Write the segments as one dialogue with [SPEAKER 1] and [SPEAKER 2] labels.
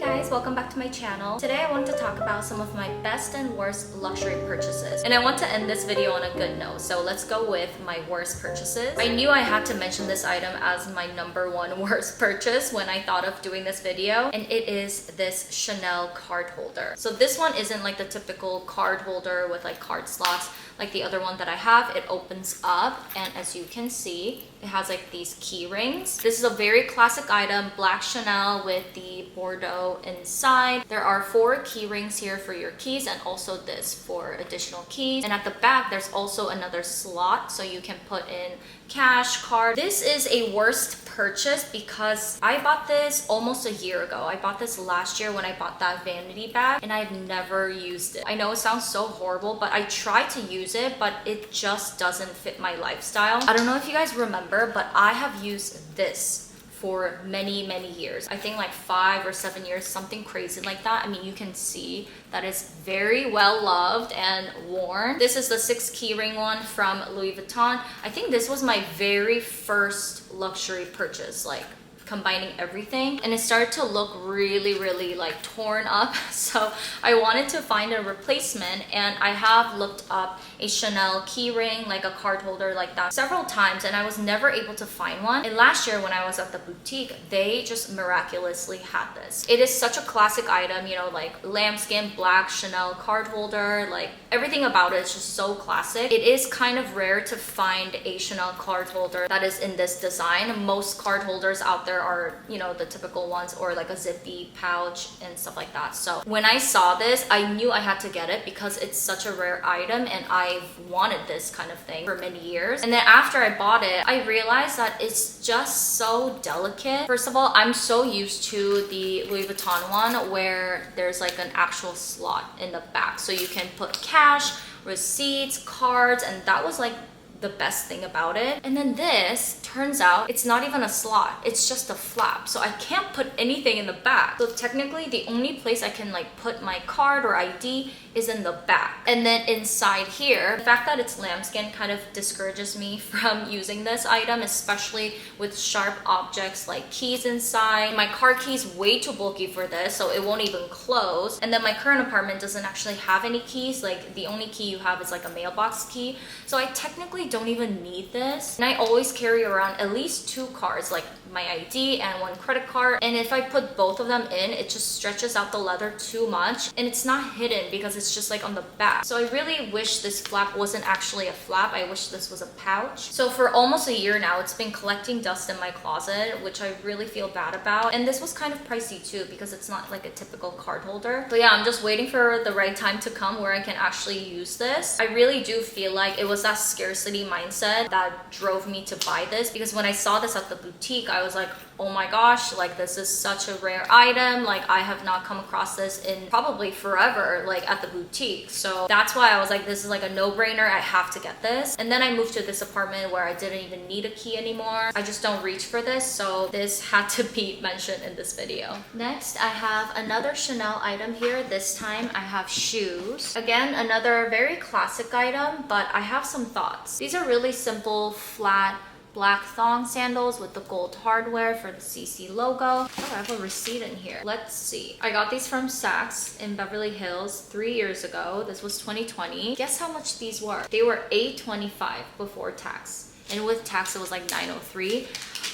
[SPEAKER 1] guys, welcome back to my channel. Today I want to talk about some of my best and worst luxury purchases. And I want to end this video on a good note, so let's go with my worst purchases. I knew I had to mention this item as my #1 worst purchase when I thought of doing this video, and it is this Chanel card holder. So this one isn't like the typical card holder with like card slots like the other one that I have. It opens up, and as you can see, it has like these key rings. This is a very classic item, black Chanel with the Bordeaux inside. There are 4 key rings here for your keys, and also this for additional keys. And at the back, there's also another slot so you can put in cash, card. This is a worst purchase because I bought this almost a year ago. I bought this last year when I bought that vanity bag, and I've never used it. I know it sounds so horrible, but I tried to use it, but it just doesn't fit my lifestyle. I don't know if you guys remember, but I have used this for many years. I think like 5 or 7 years, something crazy like that. I mean, you can see that it's very well loved and worn. This is the 6 keyring one from Louis Vuitton. I think this was my very first luxury purchase, like combining everything, and it started to look really like torn up. So I wanted to find a replacement, and I have looked up a Chanel keyring, like a card holder like that, several times, and I was never able to find one. And last year when I was at the boutique, they just miraculously had this. It is such a classic item, you know, like lambskin black Chanel card holder, like everything about it is just so classic. It is kind of rare to find a Chanel card holder that is in this design. Most card holders out there are, you know, the typical ones, or like a zippy pouch and stuff like that. So when I saw this, I knew I had to get it because it's such a rare item, and I've wanted this kind of thing for many years. And then after I bought it, I realized that it's just so delicate. First of all, I'm so used to the Louis Vuitton one where there's like an actual slot in the back, so you can put cash, receipts, cards, and that was like the best thing about it. And then this, turns out it's not even a slot, it's just a flap, so I can't put anything in the back. So technically the only place I can like put my card or ID is in the back. And then inside here, the fact that it's lambskin kind of discourages me from using this item, especially with sharp objects like keys inside. My car key's way too bulky for this, so it won't even close. And then my current apartment doesn't actually have any keys. Like the only key you have is like a mailbox key, so I technically don't even need this. And I always carry around at least 2 cards, like my ID and 1 credit card, and if I put both of them in, it just stretches out the leather too much, and it's not hidden because it's just like on the back. So I really wish this flap wasn't actually a flap. I wish this was a pouch. So for almost a year now, it's been collecting dust in my closet, which I really feel bad about. And this was kind of pricey too because it's not like a typical card holder. So yeah, I'm just waiting for the right time to come where I can actually use this. I really do feel like it was that scarcity mindset that drove me to buy this, because when I saw this at the boutique, I was like, oh my gosh, like this is such a rare item. Like I have not come across this in probably forever, like at the boutique. So that's why I was like, this is like a no-brainer. I have to get this. And then I moved to this apartment where I didn't even need a key anymore. I just don't reach for this, so this had to be mentioned in this video. Next, I have another Chanel item here. This time I have shoes. Again, another very classic item, but I have some thoughts. These are really simple, flat, black thong sandals with the gold hardware for the CC logo. Oh, I have a receipt in here. Let's see. I got these from Saks in Beverly Hills 3 years ago. This was 2020. Guess how much these were? They were $825 before tax. And with tax, it was like $903.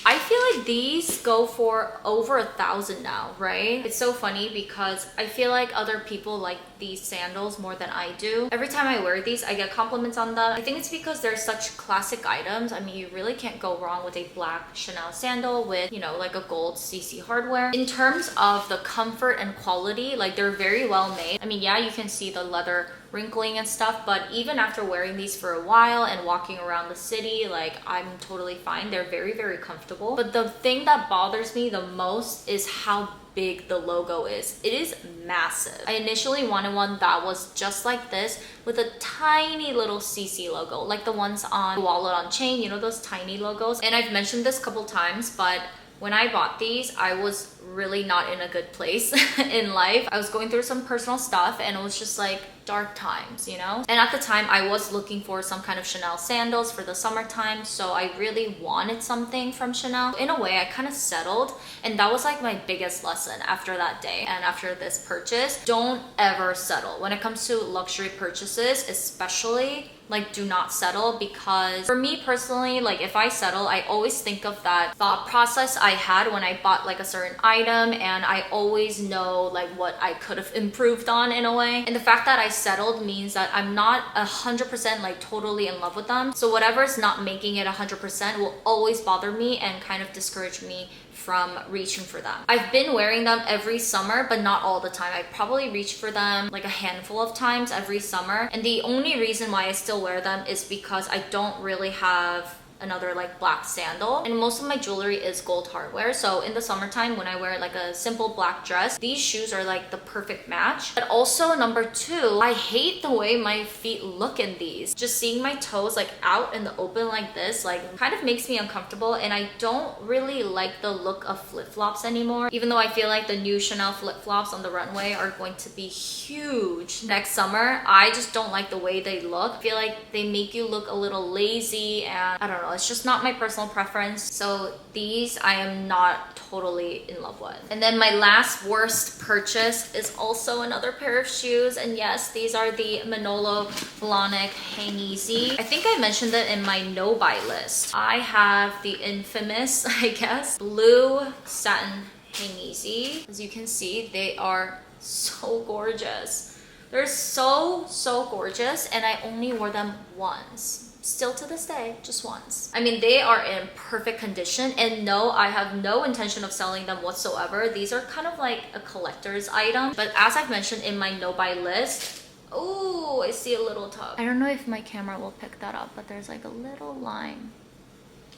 [SPEAKER 1] I feel like these go for over $1,000 now, right? It's so funny because I feel like other people like these sandals more than I do. Every time I wear these, I get compliments on them. I think it's because they're such classic items. I mean, you really can't go wrong with a black Chanel sandal with, you know, like a gold CC hardware. In terms of the comfort and quality, like they're very well made. I mean, yeah, you can see the leather wrinkling and stuff, but even after wearing these for a while and walking around the city, like I'm totally fine. They're very comfortable. But the thing that bothers me the most is how big the logo is. It is massive. I initially wanted one that was just like this with a tiny little CC logo, like the ones on wallet on chain, you know, those tiny logos. And I've mentioned this a couple times, but when I bought these, I was really not in a good place in life. I was going through some personal stuff and it was just like dark times, you know? And at the time I was looking for some kind of Chanel sandals for the summertime, so I really wanted something from Chanel. In a way, I kind of settled, and that was like my biggest lesson after that day and after this purchase. Don't ever settle when it comes to luxury purchases, especially. Like, do not settle, because for me personally, like if I settle, I always think of that thought process I had when I bought like a certain item, and I always know like what I could have improved on in a way. And the fact that I settled means that I'm not 100% like totally in love with them. So whatever's not making it 100% will always bother me and kind of discourage me from reaching for them. I've been wearing them every summer, but not all the time. I probably reach for them like a handful of times every summer. And the only reason why I still wear them is because I don't really have another like black sandal, and most of my jewelry is gold hardware. So in the summertime when I wear like a simple black dress, these shoes are like the perfect match. But also number two, I hate the way my feet look in these. Just seeing my toes like out in the open like this like kind of makes me uncomfortable, and I don't really like the look of flip-flops anymore, even though I feel like the new Chanel flip-flops on the runway are going to be huge next summer. I just don't like the way they look. I feel like they make you look a little lazy, and I don't know, it's just not my personal preference. So these I am not totally in love with. And then my last worst purchase is also another pair of shoes, and yes, these are the Manolo Blahnik Hangisi. I think I mentioned it in my no buy list. I have the infamous, I guess, blue satin Hangisi. As you can see, they are so gorgeous. They're so gorgeous, and I only wore them once. Still to this day, just once. I mean, they are in perfect condition, and no, I have no intention of selling them whatsoever. These are kind of like a collector's item, but as I've mentioned in my no buy list, oh, I see a little tug. I don't know if my camera will pick that up, but there's like a little line.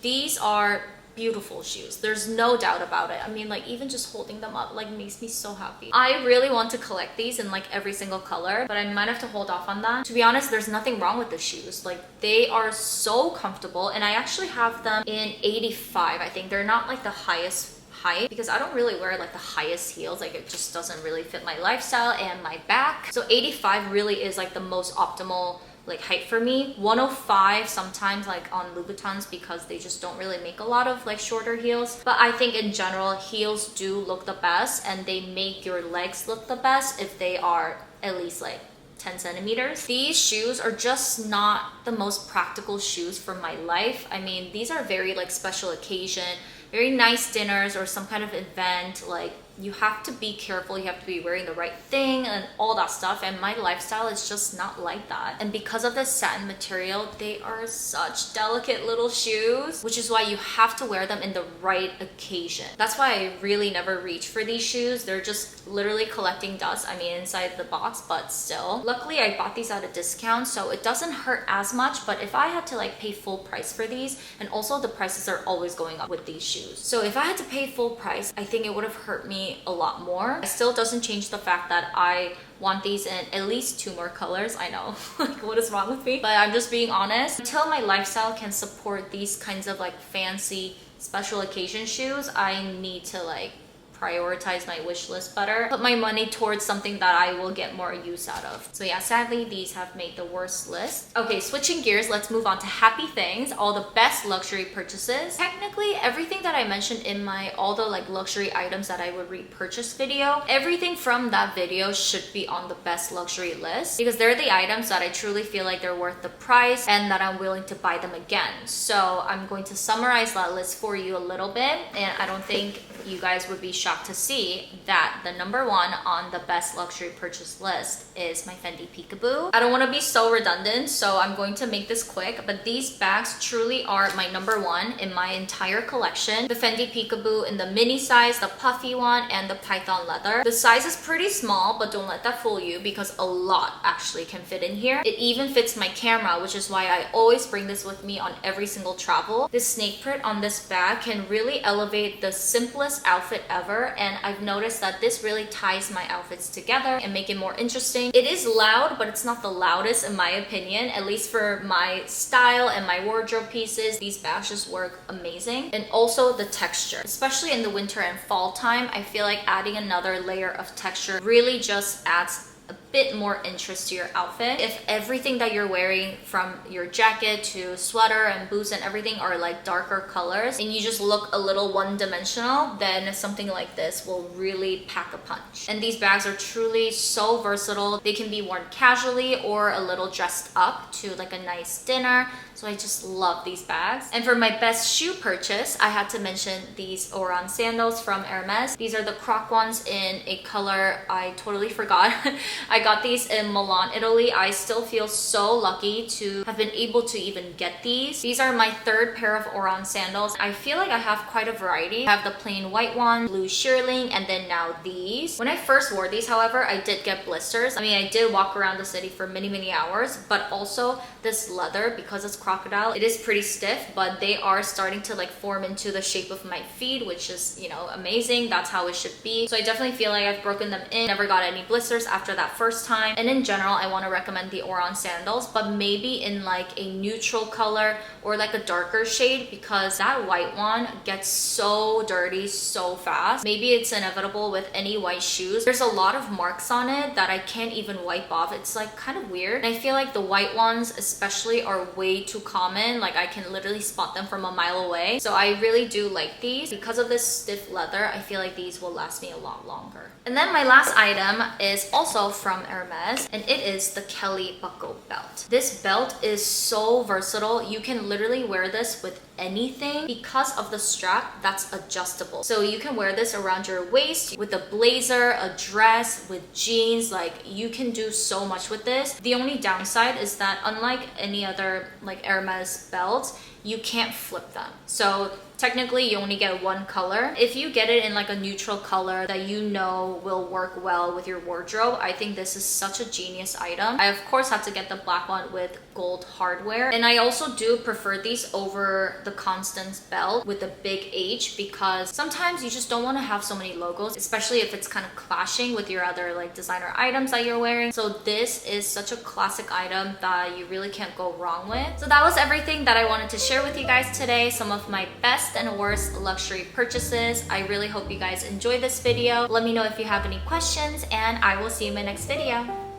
[SPEAKER 1] These are beautiful shoes, there's no doubt about it. I mean, like even just holding them up like makes me so happy. I really want to collect these in like every single color, but I might have to hold off on that. To be honest, there's nothing wrong with the shoes. Like, they are so comfortable, and I actually have them in 85. I think they're not like the highest height because I don't really wear like the highest heels. Like, it just doesn't really fit my lifestyle and my back. So 85 really is like the most optimal like height for me. 105 sometimes like on Louboutins, because they just don't really make a lot of like shorter heels. But I think in general, heels do look the best, and they make your legs look the best if they are at least like 10 centimeters. These shoes are just not the most practical shoes for my life. I mean, these are very like special occasion, very nice dinners or some kind of event. Like, you have to be careful, you have to be wearing the right thing and all that stuff, and my lifestyle is just not like that. And because of the satin material, they are such delicate little shoes, which is why you have to wear them in the right occasion. That's why I really never reach for these shoes. They're just literally collecting dust, I mean, inside the box, but still. Luckily, I bought these at a discount, so it doesn't hurt as much. But if I had to like pay full price for these, and also the prices are always going up with these shoes, so if I had to pay full price, I think it would have hurt me a lot more. It still doesn't change the fact that I want these in at least 2 more colors. I know, like, what is wrong with me? But I'm just being honest. Until my lifestyle can support these kinds of like fancy special occasion shoes, I need to like prioritize my wish list better, put my money towards something that I will get more use out of. So yeah, sadly, these have made the worst list. Okay, switching gears, let's move on to happy things, all the best luxury purchases. Technically, everything that I mentioned in my all the like luxury items that I would repurchase video, everything from that video should be on the best luxury list, because they're the items that I truly feel like they're worth the price and that I'm willing to buy them again. So I'm going to summarize that list for you a little bit, and I don't think you guys would be shocked to see that the number 1 on the best luxury purchase list is my Fendi Peekaboo. I don't want to be so redundant, so I'm going to make this quick, but these bags truly are my number 1 in my entire collection. The Fendi Peekaboo in the mini size, the puffy one, and the python leather. The size is pretty small, but don't let that fool you, because a lot actually can fit in here. It even fits my camera, which is why I always bring this with me on every single travel. This snake print on this bag can really elevate the simplest outfit ever color, and I've noticed that this really ties my outfits together and make it more interesting. It is loud, but it's not the loudest in my opinion, at least for my style and my wardrobe pieces. These bags just work amazing. And also the texture, especially in the winter and fall time, I feel like adding another layer of texture really just adds a bit more interest to your outfit. If everything that you're wearing, from your jacket to sweater and boots and everything, are like darker colors and you just look a little one-dimensional, then something like this will really pack a punch. And these bags are truly so versatile. They can be worn casually or a little dressed up to like a nice dinner. So I just love these bags. And for my best shoe purchase, I had to mention these Oran sandals from Hermes. These are the Croc ones in a color I totally forgot. I got these in Milan, Italy. I still feel so lucky to have been able to even get these. These are my third pair of Oran sandals. I feel like I have quite a variety. I have the plain white one, blue shearling, and then now these. When I first wore these, however, I did get blisters. I mean, I did walk around the city for many hours, but also this leather, because it's crocodile, it is pretty stiff, but they are starting to like form into the shape of my feet, which is, you know, amazing. That's how it should be. So I definitely feel like I've broken them in. Never got any blisters after that first time. And in general, I want to recommend the Oran sandals, but maybe in like a neutral color or like a darker shade, because that white one gets so dirty so fast. Maybe it's inevitable with any white shoes. There's a lot of marks on it that I can't even wipe off. It's like kind of weird. And I feel like the white ones especially are way too common. Like I can literally spot them from a mile away. So I really do like these. Because of this stiff leather, I feel like these will last me a lot longer. And then my last item is also from Hermes, and it is the Kelly buckle belt. This belt is so versatile. You can literally wear this with anything because of the strap that's adjustable. So you can wear this around your waist with a blazer, a dress, with jeans. Like you can do so much with this. The only downside is that unlike any other like Hermes belts, you can't flip them. So technically you only get one color. If you get it in like a neutral color that you know will work well with your wardrobe, I think this is such a genius item. I of course had to get the black one with gold hardware, and I also do prefer these over the Constance belt with the big H, because sometimes you just don't want to have so many logos, especially if it's kind of clashing with your other like designer items that you're wearing. So this is such a classic item that you really can't go wrong with. So that was everything that I wanted to share with you guys today. Some of my best and worst luxury purchases. I really hope you guys enjoyed this video. Let me know if you have any questions, and I will see you in my next video.